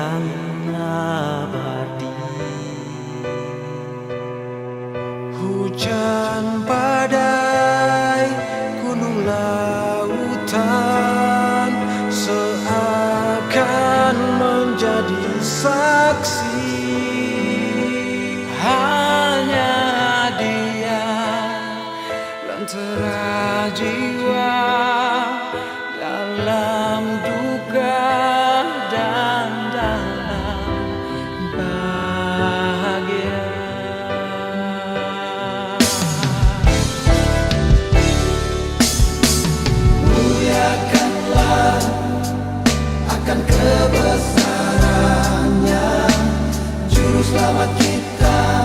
yang abadi. Hujan badai, gunung lautan seakan menjadi saksi. Hanya dia lentera jiwa dalam duka dan dalam bahagia. Muliakanlah akan kebesarannya, Juru Selamat kita,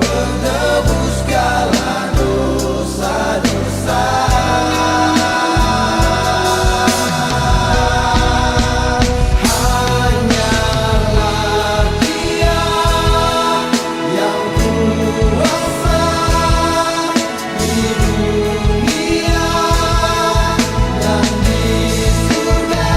penebus segala dosa-dosa. Hanyalah Dia yang kuasa di dunia dan di surga.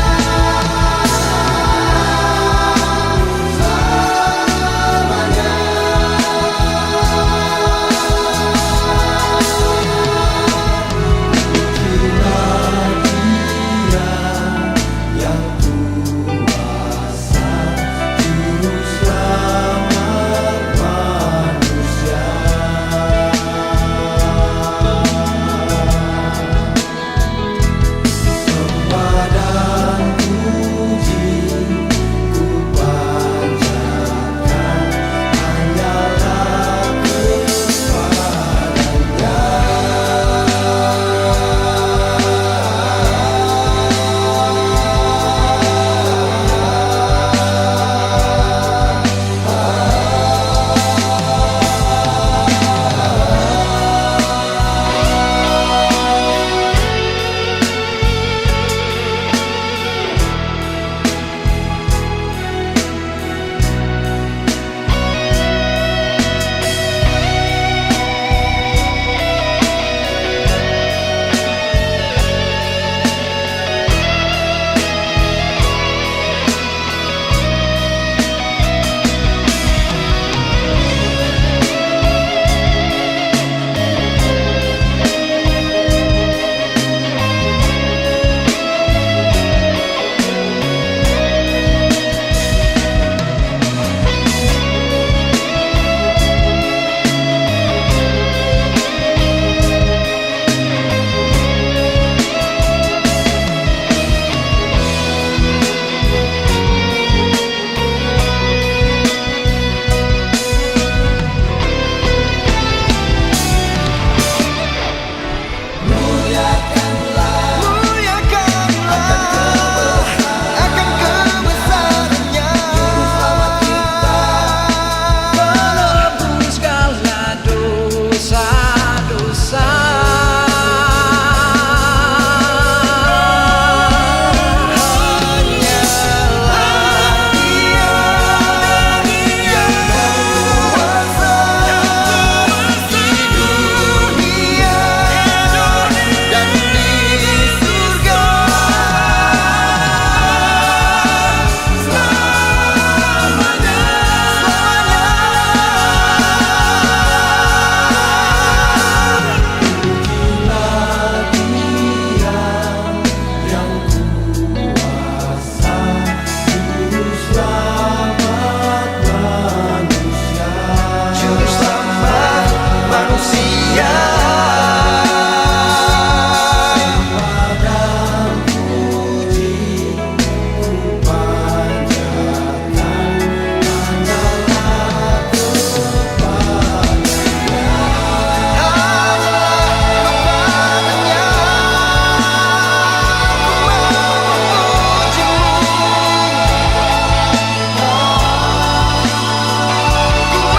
Selamanya.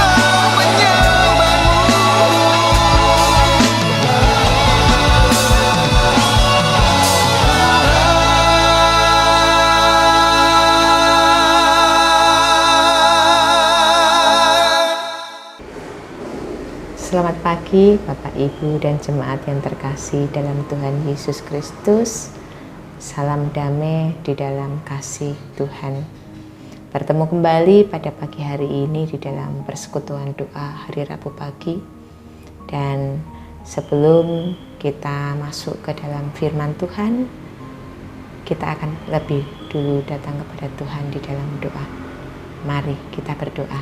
Selamat pagi Bapak Ibu dan jemaat yang terkasih dalam Tuhan Yesus Kristus. Salam damai di dalam kasih Tuhan. bertemu kembali pada pagi hari ini di dalam persekutuan doa hari Rabu pagi. Dan sebelum kita masuk ke dalam firman Tuhan, kita akan lebih dulu datang kepada Tuhan di dalam doa. Mari kita berdoa.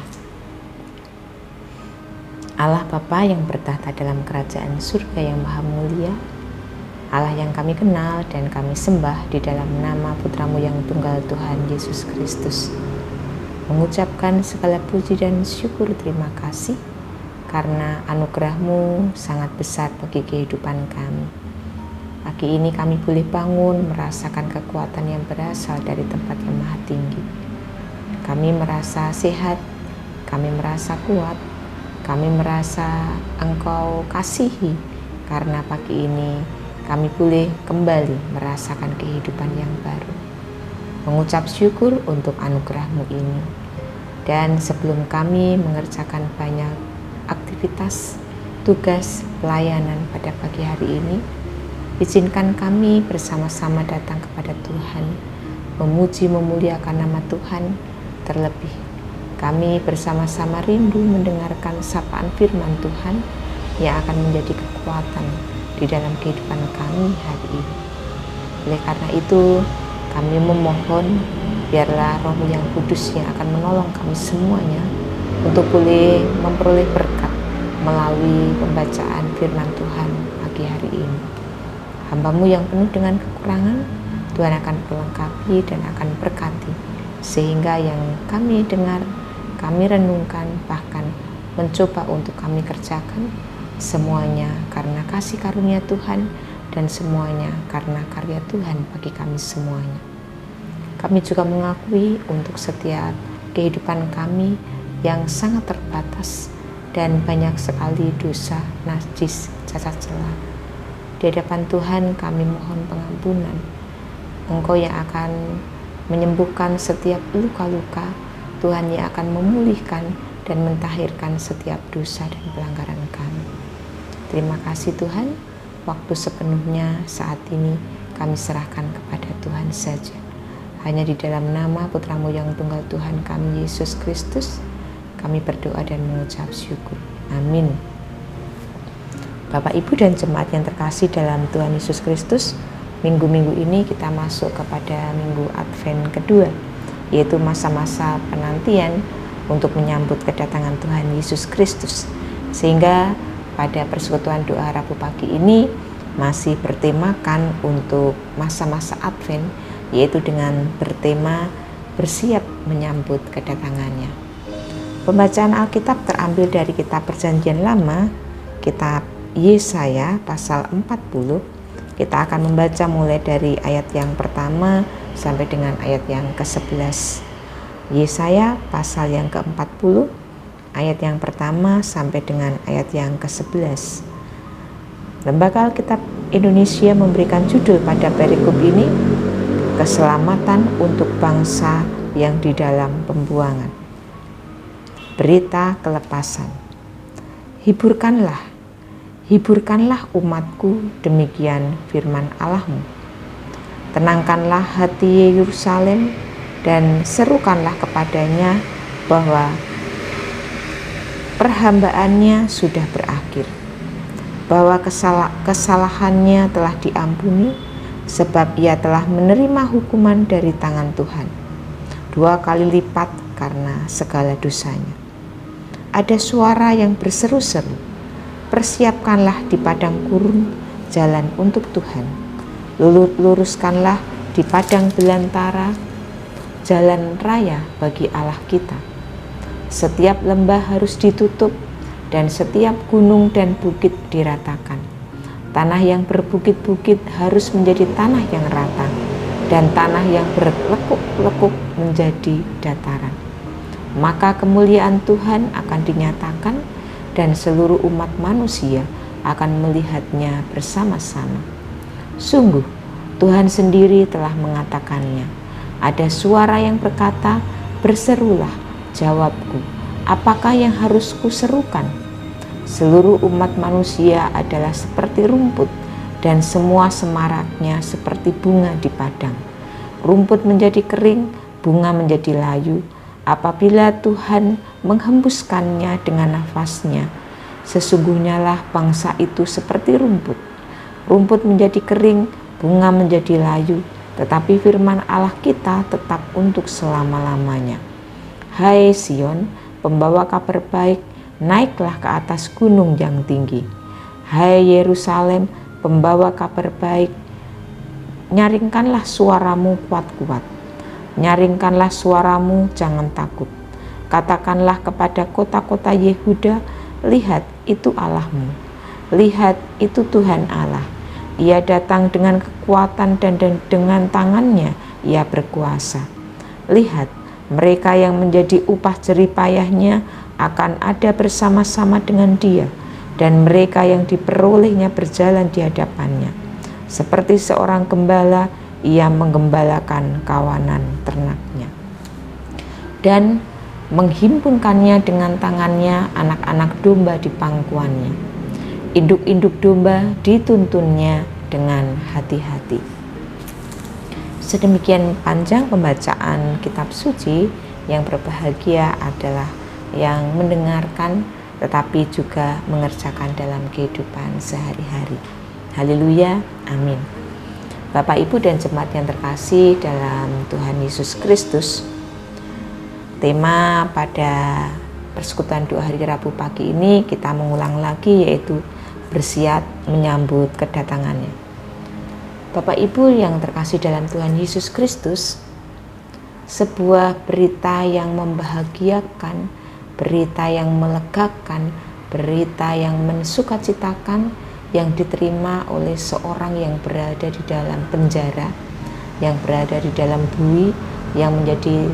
Allah Bapa yang bertahta dalam kerajaan surga yang maha mulia, Allah yang kami kenal dan kami sembah di dalam nama Putramu yang tunggal Tuhan Yesus Kristus, mengucapkan segala puji dan syukur terima kasih karena anugerah-Mu sangat besar bagi kehidupan kami. Pagi ini kami boleh bangun merasakan kekuatan yang berasal dari tempat yang maha tinggi. Kami merasa sehat, kami merasa kuat, kami merasa Engkau kasihi karena pagi ini kami boleh kembali merasakan kehidupan yang baru. Mengucap syukur untuk anugerah-Mu ini. Dan sebelum kami mengerjakan banyak aktivitas, tugas, pelayanan pada pagi hari ini, izinkan kami bersama-sama datang kepada Tuhan, memuji memuliakan nama Tuhan. Terlebih kami bersama-sama rindu mendengarkan sapaan firman Tuhan yang akan menjadi kekuatan di dalam kehidupan kami hari ini. Oleh karena itu, kami memohon biarlah Roh yang Kudus yang akan menolong kami semuanya untuk boleh memperoleh berkat melalui pembacaan firman Tuhan pagi hari ini. Hamba-Mu yang penuh dengan kekurangan, Tuhan akan perlengkapi dan akan berkati, sehingga yang kami dengar, kami renungkan, bahkan mencoba untuk kami kerjakan, semuanya karena kasih karunia Tuhan dan semuanya karena karya Tuhan bagi kami semuanya. Kami juga mengakui untuk setiap kehidupan kami yang sangat terbatas dan banyak sekali dosa, najis, cacat celah. Di hadapan Tuhan kami mohon pengampunan. Engkau yang akan menyembuhkan setiap luka-luka, Tuhan yang akan memulihkan dan mentahirkan setiap dosa dan pelanggaran kami. Terima kasih Tuhan, waktu sepenuhnya saat ini kami serahkan kepada Tuhan saja. Hanya di dalam nama Putramu yang tunggal Tuhan kami Yesus Kristus, kami berdoa dan mengucap syukur. Amin. Bapak, Ibu, dan jemaat yang terkasih dalam Tuhan Yesus Kristus, minggu-minggu ini kita masuk kepada minggu Advent kedua, yaitu masa-masa penantian untuk menyambut kedatangan Tuhan Yesus Kristus. Sehingga pada persekutuan doa Rabu pagi ini masih bertemakan untuk masa-masa Advent, yaitu dengan bertema bersiap menyambut kedatangannya. Pembacaan Alkitab terambil dari kitab Perjanjian Lama, kitab Yesaya pasal 40. Kita akan membaca mulai dari ayat yang pertama sampai dengan ayat yang ke-11. Yesaya pasal yang ke-40, ayat yang pertama sampai dengan ayat yang ke-11. Lembaga Alkitab Indonesia memberikan judul pada perikop ini, Keselamatan untuk Bangsa yang di dalam Pembuangan. Berita kelepasan. Hiburkanlah umatku, demikian firman Allahmu. Tenangkanlah hati Yerusalem dan serukanlah kepadanya bahwa perhambaannya sudah berakhir, bahwa kesalahannya telah diampuni, sebab ia telah menerima hukuman dari tangan Tuhan, 2 kali lipat karena segala dosanya. Ada suara yang berseru-seru, persiapkanlah di padang gurun jalan untuk Tuhan, luruskanlah di padang belantara jalan raya bagi Allah kita. Setiap lembah harus ditutup dan setiap gunung dan bukit diratakan. Tanah yang berbukit-bukit harus menjadi tanah yang rata, dan tanah yang berlekuk-lekuk menjadi dataran. Maka kemuliaan Tuhan akan dinyatakan, dan seluruh umat manusia akan melihatnya bersama-sama. Sungguh, Tuhan sendiri telah mengatakannya. Ada suara yang berkata, berserulah, jawabku, apakah yang harus kuserukan? Seluruh umat manusia adalah seperti rumput, dan semua semaraknya seperti bunga di padang. Rumput menjadi kering, bunga menjadi layu, Apabila Tuhan menghembuskannya dengan nafasnya, sesungguhnya lah bangsa itu seperti rumput. Rumput menjadi kering, bunga menjadi layu, tetapi firman Allah kita tetap untuk selama-lamanya. Hai Sion, pembawa kabar baik, naiklah ke atas gunung yang tinggi. Hai Yerusalem, pembawa kabar baik, nyaringkanlah suaramu kuat-kuat. Nyaringkanlah suaramu, jangan takut. Katakanlah kepada kota-kota Yehuda, lihat itu Allahmu. Lihat itu Tuhan Allah. Ia datang dengan kekuatan dan dengan tangannya ia berkuasa. Lihat, mereka yang menjadi upah jerih payahnya akan ada bersama-sama dengan dia, dan mereka yang diperolehnya berjalan di hadapannya. Seperti seorang gembala, ia menggembalakan kawanan ternaknya dan menghimpunkannya dengan tangannya anak-anak domba di pangkuannya. Induk-induk domba dituntunnya dengan hati-hati. Sedemikian panjang pembacaan kitab suci. Yang berbahagia adalah yang mendengarkan tetapi juga mengerjakan dalam kehidupan sehari-hari. Haleluya, amin. Bapak, Ibu, dan jemaat yang terkasih dalam Tuhan Yesus Kristus, tema pada persekutuan doa hari Rabu pagi ini kita mengulang lagi, yaitu bersiap menyambut kedatangannya. Bapak, Ibu yang terkasih dalam Tuhan Yesus Kristus, sebuah berita yang membahagiakan, berita yang melegakan, berita yang mensukacitakan yang diterima oleh seorang yang berada di dalam penjara, yang berada di dalam bui, yang menjadi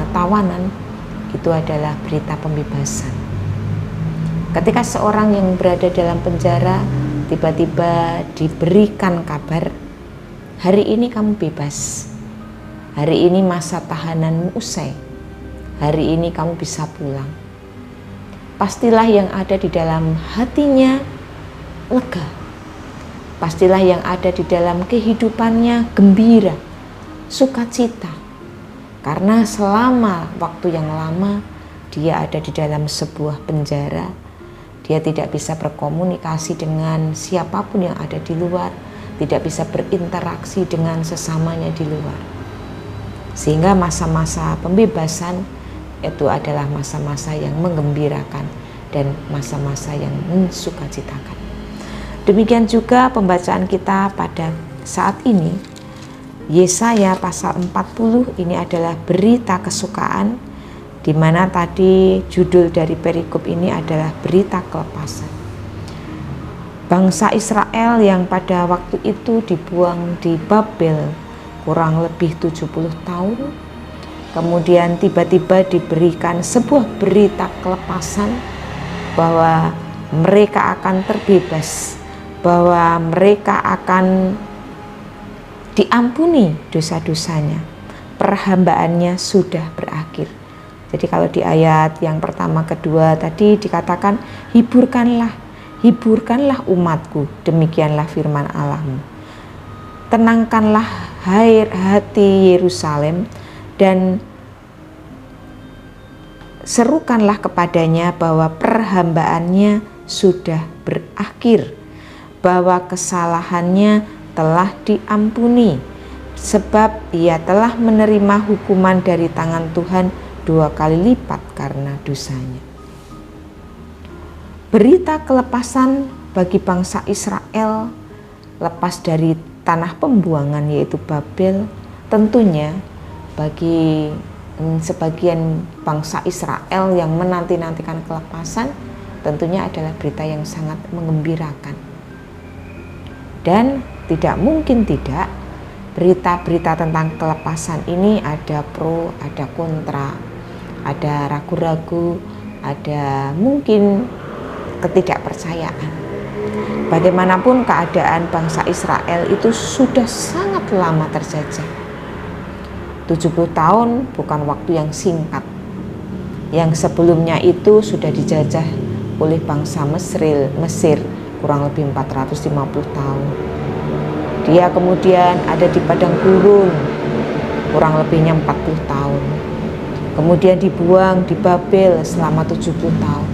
tawanan, itu adalah berita pembebasan. Ketika seorang yang berada dalam penjara tiba-tiba diberikan kabar, hari ini kamu bebas, hari ini masa tahananmu usai, hari ini kamu bisa pulang. Pastilah yang ada di dalam hatinya lega. Pastilah yang ada di dalam kehidupannya gembira, sukacita. Karena selama waktu yang lama dia ada di dalam sebuah penjara, dia tidak bisa berkomunikasi dengan siapapun yang ada di luar, tidak bisa berinteraksi dengan sesamanya di luar. Sehingga masa-masa pembebasan itu adalah masa-masa yang menggembirakan dan masa-masa yang mensukacitakan. Demikian juga pembacaan kita pada saat ini, Yesaya pasal 40, ini adalah berita kesukaan, di mana tadi judul dari perikop ini adalah berita kelepasan. Bangsa Israel yang pada waktu itu dibuang di Babel kurang lebih 70 tahun, kemudian tiba-tiba diberikan sebuah berita kelepasan bahwa mereka akan terbebas, bahwa mereka akan diampuni dosa-dosanya, perhambaannya sudah berakhir. Jadi kalau di ayat yang pertama kedua tadi dikatakan, hiburkanlah umatku, demikianlah firman Allahmu. Tenangkanlah hati Yerusalem dan serukanlah kepadanya bahwa perhambaannya sudah berakhir, bahwa kesalahannya telah diampuni, sebab ia telah menerima hukuman dari tangan Tuhan 2 kali lipat karena dosanya. Berita kelepasan bagi bangsa Israel lepas dari tanah pembuangan yaitu Babel, tentunya bagi sebagian bangsa Israel yang menanti-nantikan kelepasan, tentunya adalah berita yang sangat menggembirakan. Dan tidak mungkin tidak, berita-berita tentang kelepasan ini ada pro, ada kontra, ada ragu-ragu, ada mungkin ketidakpercayaan. Bagaimanapun keadaan bangsa Israel itu sudah sangat lama terjajah. 70 tahun bukan waktu yang singkat. Yang sebelumnya itu sudah dijajah oleh bangsa Mesir kurang lebih 450 tahun. Dia kemudian ada di padang gurun kurang lebihnya 40 tahun. kemudian dibuang di Babel selama 70 tahun.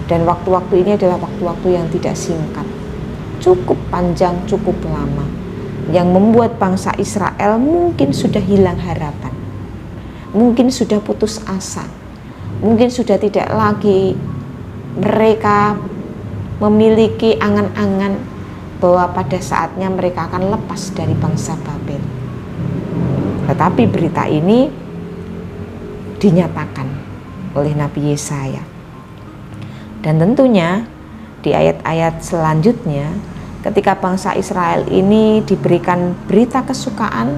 Dan waktu-waktu ini adalah waktu-waktu yang tidak singkat, cukup panjang, cukup lama, yang membuat bangsa Israel mungkin sudah hilang harapan, mungkin sudah putus asa, mungkin sudah tidak lagi mereka memiliki angan-angan bahwa pada saatnya mereka akan lepas dari bangsa Babel. Tetapi berita ini dinyatakan oleh Nabi Yesaya. Dan tentunya di ayat-ayat selanjutnya, ketika bangsa Israel ini diberikan berita kesukaan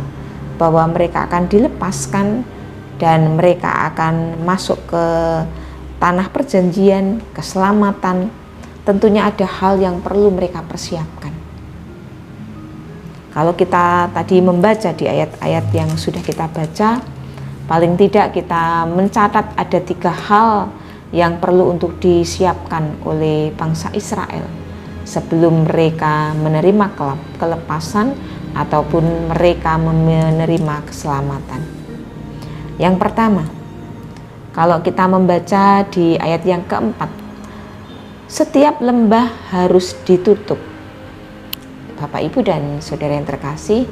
bahwa mereka akan dilepaskan dan mereka akan masuk ke tanah perjanjian, keselamatan, tentunya ada hal yang perlu mereka persiapkan. Kalau kita tadi membaca di ayat-ayat yang sudah kita baca, paling tidak kita mencatat ada 3 hal yang perlu untuk disiapkan oleh bangsa Israel sebelum mereka menerima kelepasan ataupun mereka menerima keselamatan. Yang pertama, kalau kita membaca di ayat yang keempat, setiap lembah harus ditutup. Bapak, Ibu, dan saudara yang terkasih,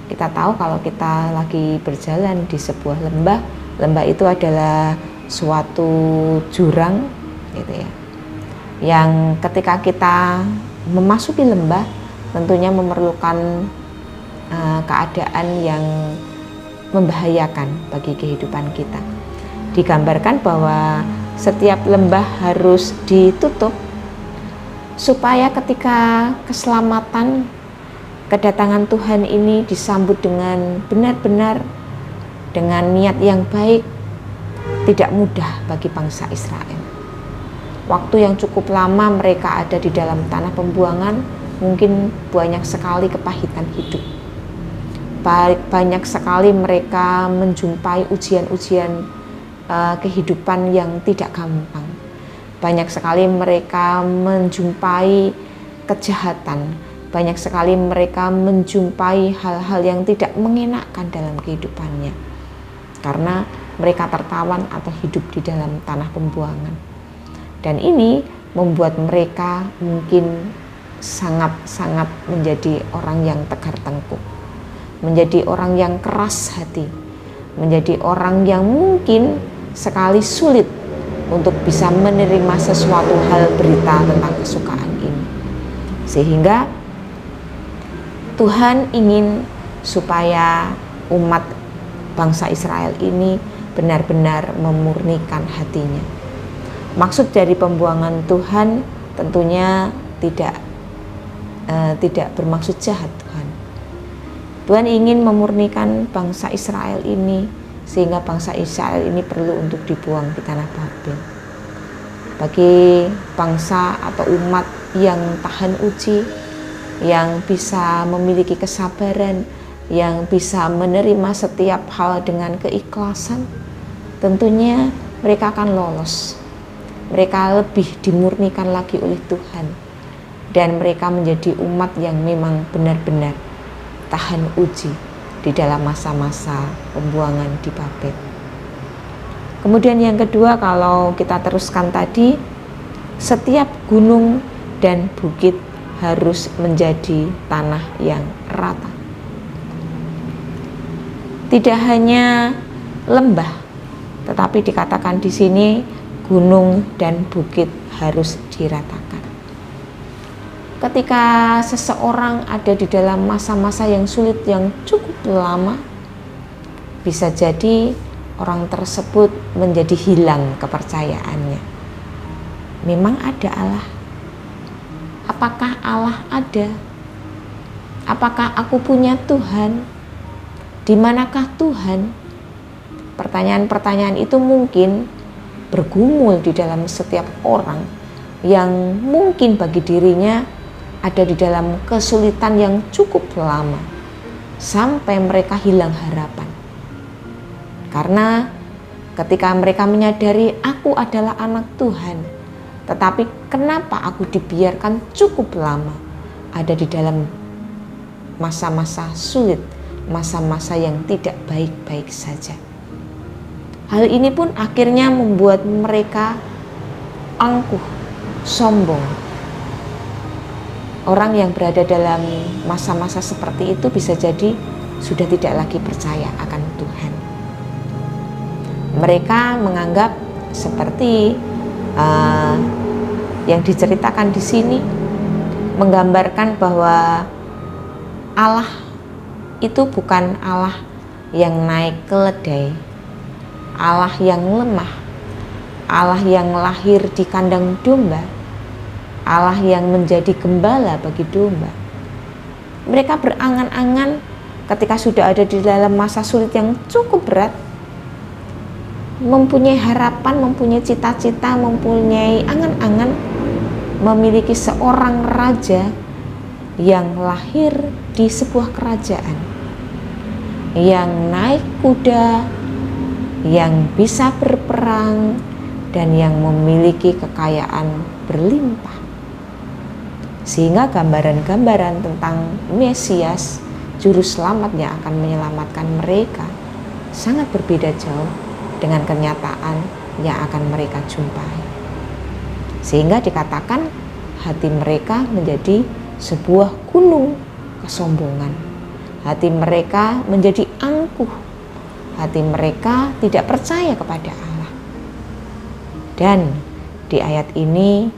kita tahu kalau kita lagi berjalan di sebuah lembah, lembah itu adalah suatu jurang gitu ya, yang ketika kita memasuki lembah tentunya memerlukan keadaan yang membahayakan bagi kehidupan kita. Digambarkan bahwa setiap lembah harus ditutup supaya ketika keselamatan, kedatangan Tuhan ini disambut dengan benar-benar dengan niat yang baik, tidak mudah bagi bangsa Israel. Waktu yang cukup lama mereka ada di dalam tanah pembuangan, mungkin banyak sekali kepahitan hidup. Banyak sekali mereka menjumpai ujian-ujian kehidupan yang tidak gampang. Banyak sekali mereka menjumpai kejahatan. Banyak sekali mereka menjumpai hal-hal yang tidak mengenakan dalam kehidupannya, karena mereka tertawan atau hidup di dalam tanah pembuangan. Dan ini membuat mereka mungkin sangat-sangat menjadi orang yang tegar tengkuk, menjadi orang yang keras hati, menjadi orang yang mungkin sekali sulit untuk bisa menerima sesuatu hal berita tentang kesukaan ini. Sehingga Tuhan ingin supaya umat bangsa Israel ini benar-benar memurnikan hatinya. Maksud dari pembuangan Tuhan tentunya tidak bermaksud jahat Tuhan. Tuhan ingin memurnikan bangsa Israel ini sehingga bangsa Israel ini perlu untuk dibuang di tanah Babel. Bagi bangsa atau umat yang tahan uji, yang bisa memiliki kesabaran, yang bisa menerima setiap hal dengan keikhlasan, tentunya mereka akan lolos. Mereka lebih dimurnikan lagi oleh Tuhan, dan mereka menjadi umat yang memang benar-benar tahan uji di dalam masa-masa pembuangan di Babel. Kemudian yang kedua, kalau kita teruskan tadi, setiap gunung dan bukit harus menjadi tanah yang rata. Tidak hanya lembah, tetapi dikatakan di sini gunung dan bukit harus diratakan. Ketika seseorang ada di dalam masa-masa yang sulit yang cukup lama, bisa jadi orang tersebut menjadi hilang kepercayaannya. Memang ada Allah? Apakah Allah ada? Apakah aku punya Tuhan? Di manakah Tuhan? Pertanyaan-pertanyaan itu mungkin bergumul di dalam setiap orang yang mungkin bagi dirinya ada di dalam kesulitan yang cukup lama sampai mereka hilang harapan. Karena ketika mereka menyadari aku adalah anak Tuhan, tetapi kenapa aku dibiarkan cukup lama ada di dalam masa-masa sulit, masa-masa yang tidak baik-baik saja. Hal ini pun akhirnya membuat mereka angkuh, sombong. Orang yang berada dalam masa-masa seperti itu bisa jadi sudah tidak lagi percaya akan Tuhan. Mereka menganggap seperti yang diceritakan di sini, menggambarkan bahwa Allah itu bukan Allah yang naik keledai, Allah yang lemah, Allah yang lahir di kandang domba, Allah yang menjadi gembala bagi domba. Mereka berangan-angan ketika sudah ada di dalam masa sulit yang cukup berat, mempunyai harapan, mempunyai cita-cita, mempunyai angan-angan memiliki seorang raja yang lahir di sebuah kerajaan, yang naik kuda, yang bisa berperang, dan yang memiliki kekayaan berlimpah. Sehingga gambaran-gambaran tentang Mesias, juru selamat yang akan menyelamatkan mereka, sangat berbeda jauh dengan kenyataan yang akan mereka jumpai. Sehingga dikatakan hati mereka menjadi sebuah gunung kesombongan. Hati mereka menjadi angkuh. Hati mereka tidak percaya kepada Allah. Dan di ayat ini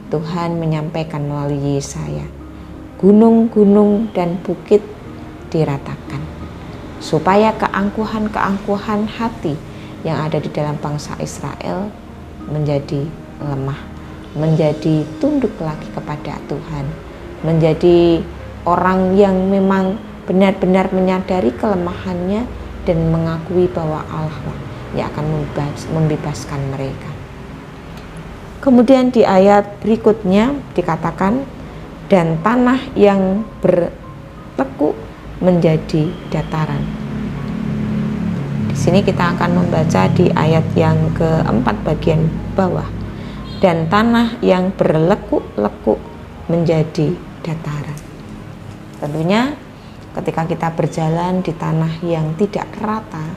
Tuhan menyampaikan melalui Yesaya, gunung-gunung dan bukit diratakan, supaya keangkuhan-keangkuhan hati yang ada di dalam bangsa Israel menjadi lemah, menjadi tunduk lagi kepada Tuhan, menjadi orang yang memang benar-benar menyadari kelemahannya dan mengakui bahwa Allah lah yang akan membebaskan mereka. Kemudian di ayat berikutnya dikatakan, dan tanah yang berlekuk menjadi dataran. Di sini kita akan membaca di ayat yang keempat bagian bawah, dan tanah yang berlekuk-lekuk menjadi dataran. Tentunya ketika kita berjalan di tanah yang tidak rata,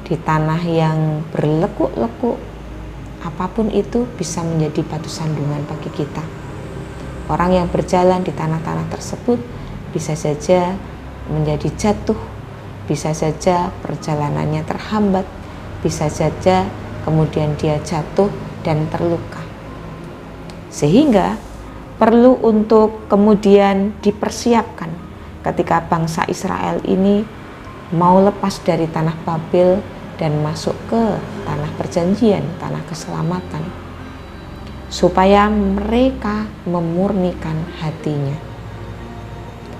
di tanah yang berlekuk-lekuk, apapun itu bisa menjadi batu sandungan bagi kita. Orang yang berjalan di tanah-tanah tersebut bisa saja menjadi jatuh, bisa saja perjalanannya terhambat, bisa saja kemudian dia jatuh dan terluka. Sehingga perlu untuk kemudian dipersiapkan ketika bangsa Israel ini mau lepas dari tanah Babel dan masuk ke tanah perjanjian, tanah keselamatan, supaya mereka memurnikan hatinya.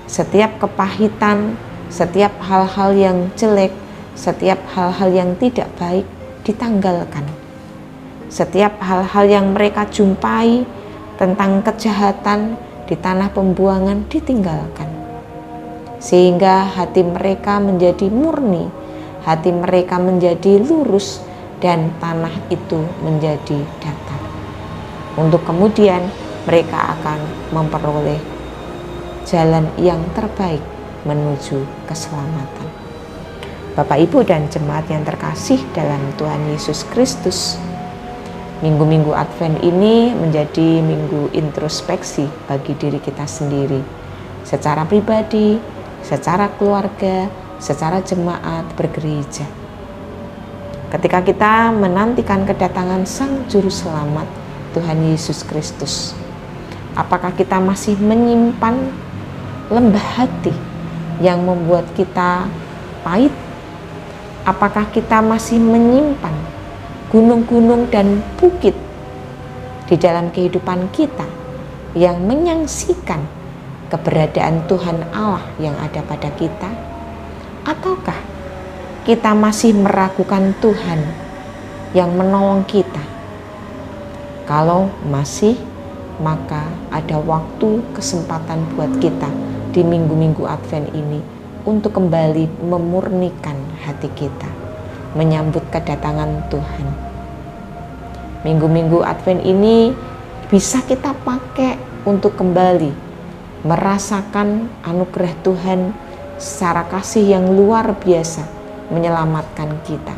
Setiap kepahitan, setiap hal-hal yang jelek, setiap hal-hal yang tidak baik ditanggalkan. Setiap hal-hal yang mereka jumpai tentang kejahatan di tanah pembuangan ditinggalkan. Sehingga hati mereka menjadi murni, hati mereka menjadi lurus, dan tanah itu menjadi datar. Untuk kemudian mereka akan memperoleh jalan yang terbaik menuju keselamatan. Bapak, Ibu, dan jemaat yang terkasih dalam Tuhan Yesus Kristus, minggu-minggu Advent ini menjadi minggu introspeksi bagi diri kita sendiri, secara pribadi, secara keluarga, secara jemaat bergereja. Ketika kita menantikan kedatangan Sang Juru Selamat, Tuhan Yesus Kristus, apakah kita masih menyimpan lembah hati yang membuat kita pahit? Apakah kita masih menyimpan gunung-gunung dan bukit di dalam kehidupan kita yang menyaksikan keberadaan Tuhan Allah yang ada pada kita? Ataukah kita masih meragukan Tuhan yang menolong kita? Kalau masih, maka ada waktu kesempatan buat kita di minggu-minggu Advent ini untuk kembali memurnikan hati kita, menyambut kedatangan Tuhan. Minggu-minggu Advent ini bisa kita pakai untuk kembali merasakan anugerah Tuhan secara kasih yang luar biasa menyelamatkan kita.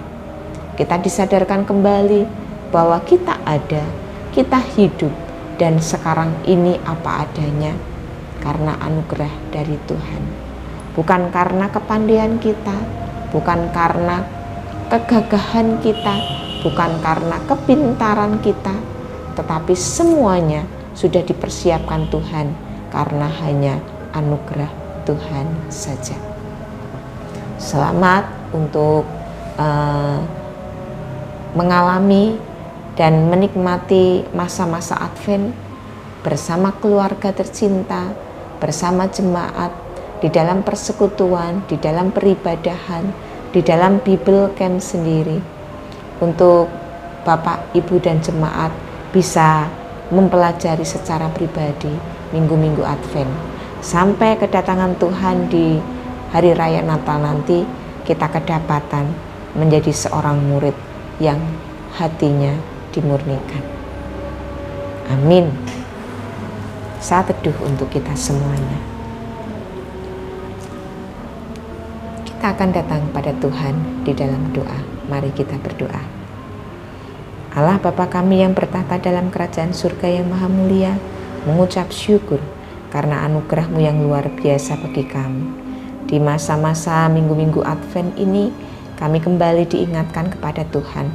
Kita disadarkan kembali bahwa kita ada, kita hidup, dan sekarang ini apa adanya karena anugerah dari Tuhan. Bukan karena kepandaian kita, bukan karena kegagahan kita, bukan karena kepintaran kita, tetapi semuanya sudah dipersiapkan Tuhan karena hanya anugerah Tuhan saja. Selamat untuk mengalami dan menikmati masa-masa Advent bersama keluarga tercinta, bersama jemaat, di dalam persekutuan, di dalam peribadahan, di dalam Bible Camp sendiri. Untuk Bapak, Ibu, dan jemaat bisa mempelajari secara pribadi minggu-minggu Advent. Sampai kedatangan Tuhan di hari raya Natal nanti, kita kedapatan menjadi seorang murid yang hatinya dimurnikan. Amin. Saat teduh untuk kita semuanya. Kita akan datang pada Tuhan di dalam doa. Mari kita berdoa. Allah Bapa kami yang bertahta dalam kerajaan surga yang maha mulia, mengucap syukur karena anugerah-Mu yang luar biasa bagi kami. Di masa-masa minggu-minggu Advent ini, kami kembali diingatkan kepada Tuhan,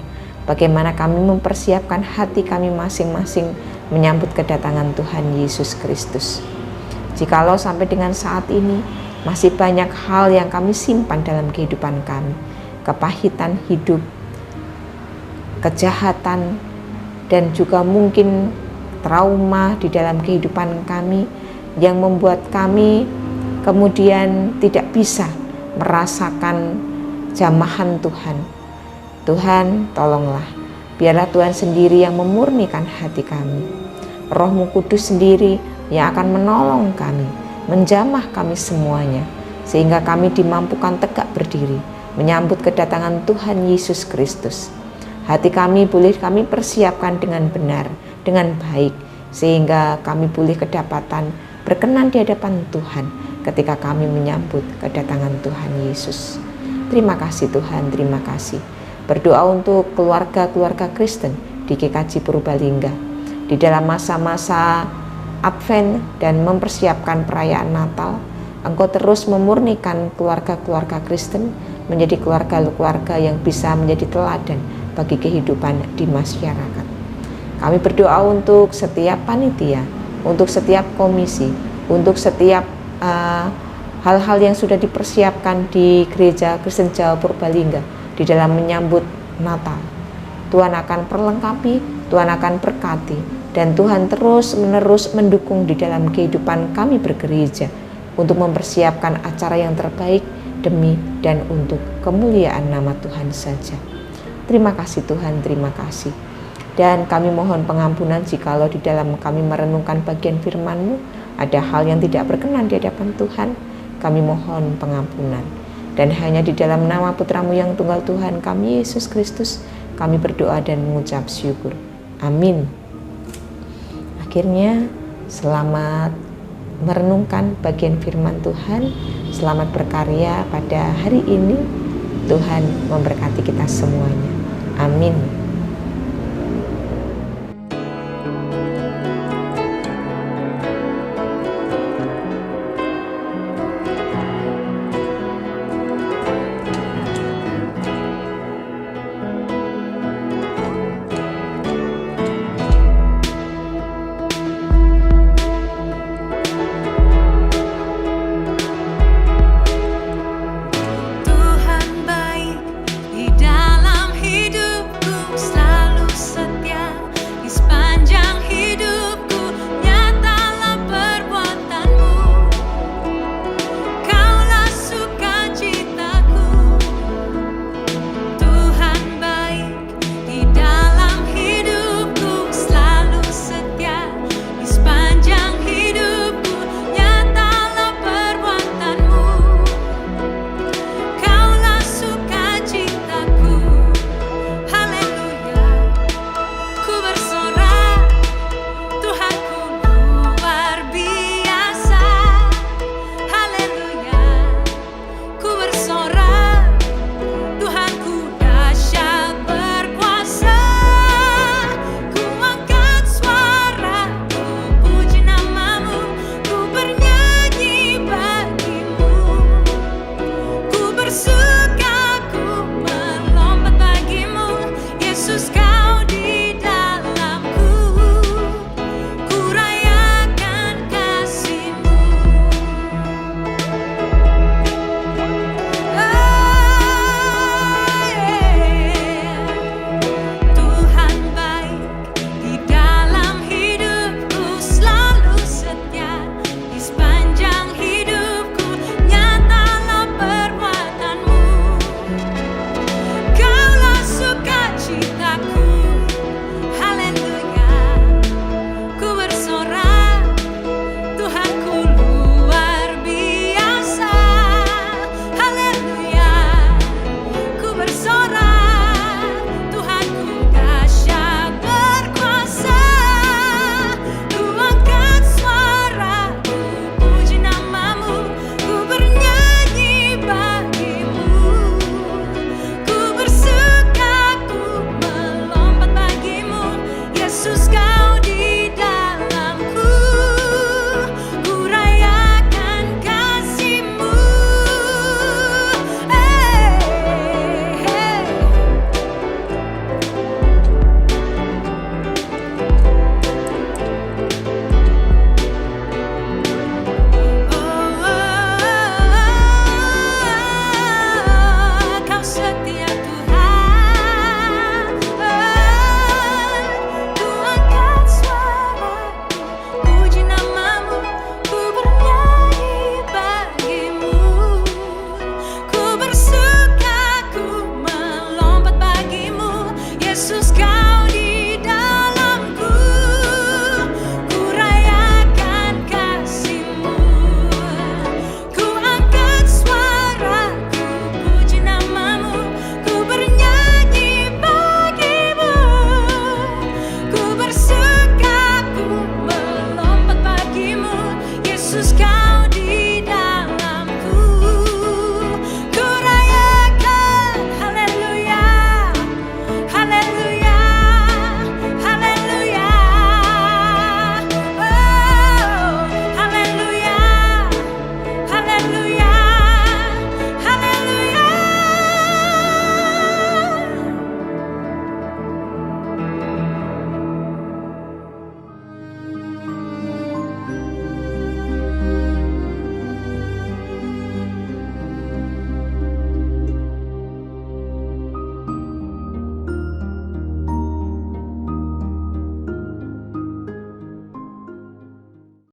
bagaimana kami mempersiapkan hati kami masing-masing menyambut kedatangan Tuhan Yesus Kristus. Jikalau sampai dengan saat ini, masih banyak hal yang kami simpan dalam kehidupan kami, kepahitan hidup, kejahatan, dan juga mungkin trauma di dalam kehidupan kami yang membuat kami kemudian tidak bisa merasakan jamahan Tuhan. Tuhan, tolonglah, biarlah Tuhan sendiri yang memurnikan hati kami. Roh-Mu Kudus sendiri yang akan menolong kami, menjamah kami semuanya, sehingga kami dimampukan tegak berdiri, menyambut kedatangan Tuhan Yesus Kristus. Hati kami boleh kami persiapkan dengan benar, dengan baik, sehingga kami boleh kedapatan berkenan di hadapan Tuhan ketika kami menyambut kedatangan Tuhan Yesus. Terima kasih Tuhan, terima kasih. Berdoa untuk keluarga-keluarga Kristen di GKJ Purbalingga di dalam masa-masa Advent dan mempersiapkan perayaan Natal. Engkau terus memurnikan keluarga-keluarga Kristen menjadi keluarga-keluarga yang bisa menjadi teladan bagi kehidupan di masyarakat. Kami berdoa untuk setiap panitia, untuk setiap komisi, untuk setiap hal-hal yang sudah dipersiapkan di Gereja Kristen Jawa Purbalingga di dalam menyambut Natal. Tuhan akan perlengkapi, Tuhan akan berkati, dan Tuhan terus-menerus mendukung di dalam kehidupan kami bergereja untuk mempersiapkan acara yang terbaik demi dan untuk kemuliaan nama Tuhan saja. Terima kasih Tuhan, terima kasih. Dan kami mohon pengampunan jikalau di dalam kami merenungkan bagian firman-Mu ada hal yang tidak berkenan di hadapan Tuhan. Kami mohon pengampunan. Dan hanya di dalam nama Putra-Mu yang tunggal Tuhan kami, Yesus Kristus, kami berdoa dan mengucap syukur. Amin. Akhirnya, selamat merenungkan bagian firman Tuhan. Selamat berkarya pada hari ini. Tuhan memberkati kita semuanya. Amin.